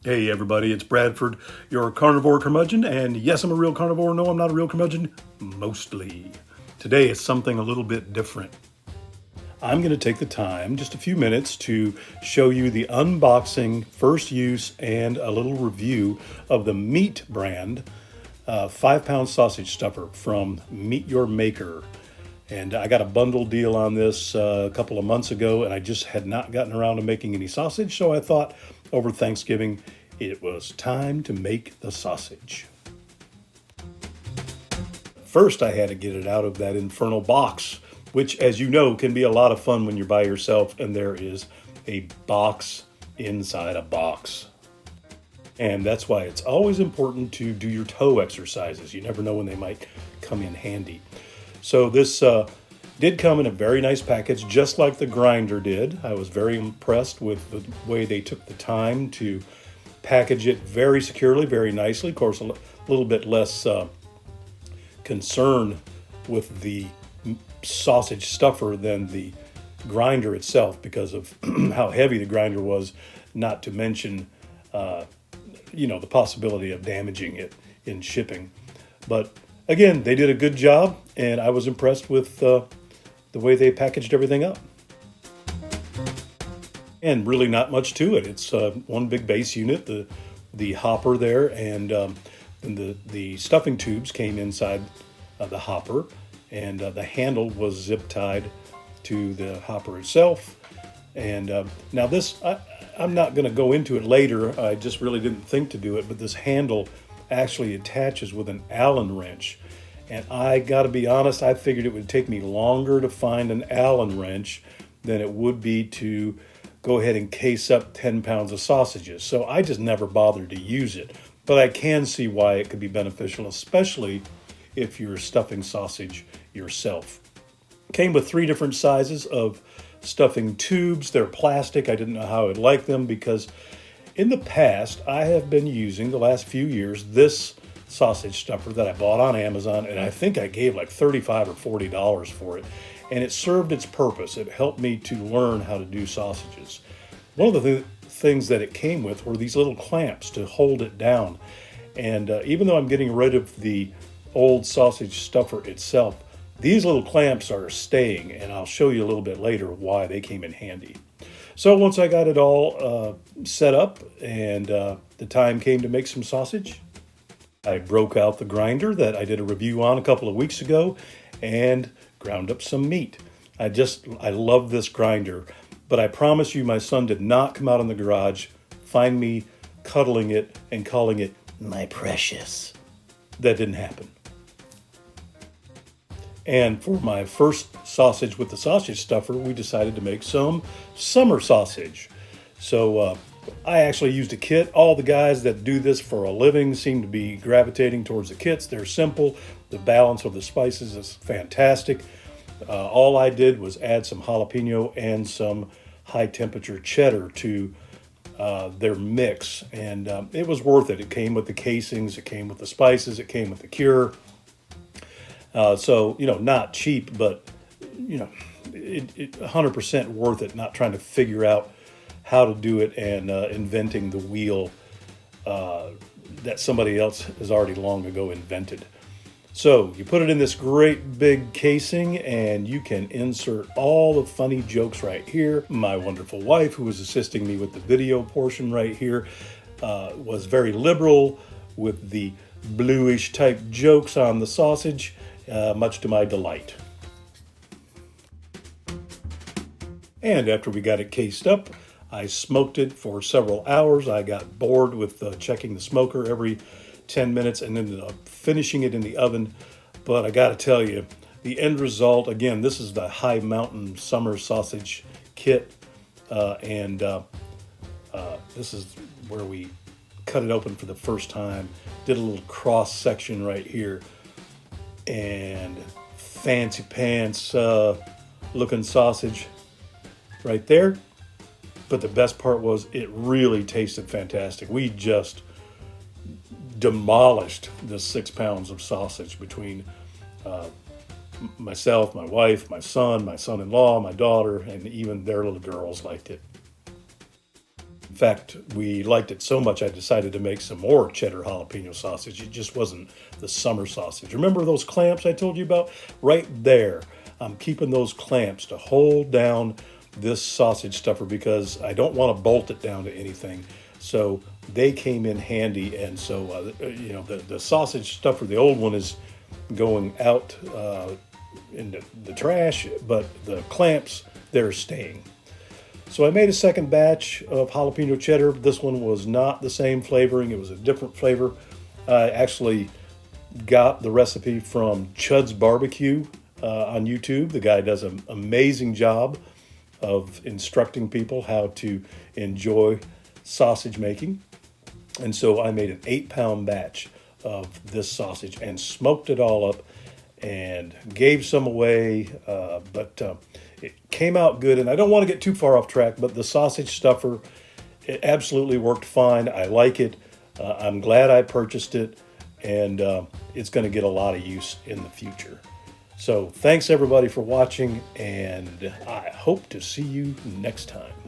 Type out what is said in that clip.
Hey everybody, it's Bradford, your carnivore curmudgeon, and yes, I'm a real carnivore. No, I'm not a real curmudgeon, mostly. Today is something a little bit different. I'm going to take the time, just a few minutes, to show you the unboxing, first use, and a little review of the Meat brand 5-pound sausage stuffer from Meet Your Maker. And I got a bundle deal on this a couple of months ago, and I just had not gotten around to making any sausage, so I thought over Thanksgiving it was time to make the sausage. First, I had to get it out of that infernal box, which, as you know, can be a lot of fun when you're by yourself and there is a box inside a box. And that's why it's always important to do your toe exercises. You never know when they might come in handy. So this did come in a very nice package, just like the grinder did. I was very impressed with the way they took the time to package it very securely, very nicely. Of course, a little bit less concern with the sausage stuffer than the grinder itself because of how heavy the grinder was, not to mention, the possibility of damaging it in shipping. But again, they did a good job, and I was impressed with the way they packaged everything up. And really not much to it. It's one big base unit, the hopper there, and the stuffing tubes came inside the hopper, and the handle was zip tied to the hopper itself. And now this, I'm not going to go into it later. I just really didn't think to do it, but this handle actually attaches with an Allen wrench. And I got to be honest, I figured it would take me longer to find an Allen wrench than it would be to go ahead and case up 10 pounds of sausages. So I just never bothered to use it. But I can see why it could be beneficial, especially if you're stuffing sausage yourself. Came with 3 different sizes of stuffing tubes. They're plastic. I didn't know how I'd like them because in the past, I have been using, the last few years, this sausage stuffer that I bought on Amazon, and I think I gave like $35 or $40 for it. And it served its purpose. It helped me to learn how to do sausages. One of the things that it came with were these little clamps to hold it down. And even though I'm getting rid of the old sausage stuffer itself, these little clamps are staying, and I'll show you a little bit later why they came in handy. So once I got it all set up and the time came to make some sausage, I broke out the grinder that I did a review on a couple of weeks ago and ground up some meat. I love this grinder, but I promise you my son did not come out in the garage, find me cuddling it and calling it my precious. That didn't happen. And for my first sausage with the sausage stuffer, we decided to make some summer sausage. So I actually used a kit. All the guys that do this for a living seem to be gravitating towards the kits. They're simple. The balance of the spices is fantastic. All I did was add some jalapeno and some high temperature cheddar to their mix. And it was worth it. It came with the casings. It came with the spices. It came with the cure. So, not cheap, but, it 100% worth it, not trying to figure out how to do it and inventing the wheel that somebody else has already long ago invented. So you put it in this great big casing and you can insert all the funny jokes right here. My wonderful wife, who was assisting me with the video portion right here, was very liberal with the bluish type jokes on the sausage. Much to my delight. And after we got it cased up, I smoked it for several hours. I got bored with checking the smoker every 10 minutes and ended up finishing it in the oven. But I got to tell you, the end result, again, this is the High Mountain Summer Sausage Kit. And this is where we cut it open for the first time. Did a little cross section right here. And fancy pants looking sausage right there. But the best part was it really tasted fantastic. We just demolished the 6 pounds of sausage between myself, my wife, my son-in-law, my daughter, and even their little girls liked it. In fact, we liked it so much I decided to make some more cheddar jalapeno sausage. It just wasn't the summer sausage. Remember those clamps I told you about? Right there. I'm keeping those clamps to hold down this sausage stuffer because I don't want to bolt it down to anything. So they came in handy, and so the sausage stuffer, the old one, is going out in the trash, but the clamps, they're staying. So I made a second batch of jalapeno cheddar. This one was not the same flavoring. It was a different flavor. I actually got the recipe from Chud's Barbecue on YouTube. The guy does an amazing job of instructing people how to enjoy sausage making. And so I made an 8-pound batch of this sausage and smoked it all up and gave some away, but it came out good. And I don't want to get too far off track, but the sausage stuffer, it absolutely worked fine. I like it. I'm glad I purchased it, and it's going to get a lot of use in the future. So thanks everybody for watching, and I hope to see you next time.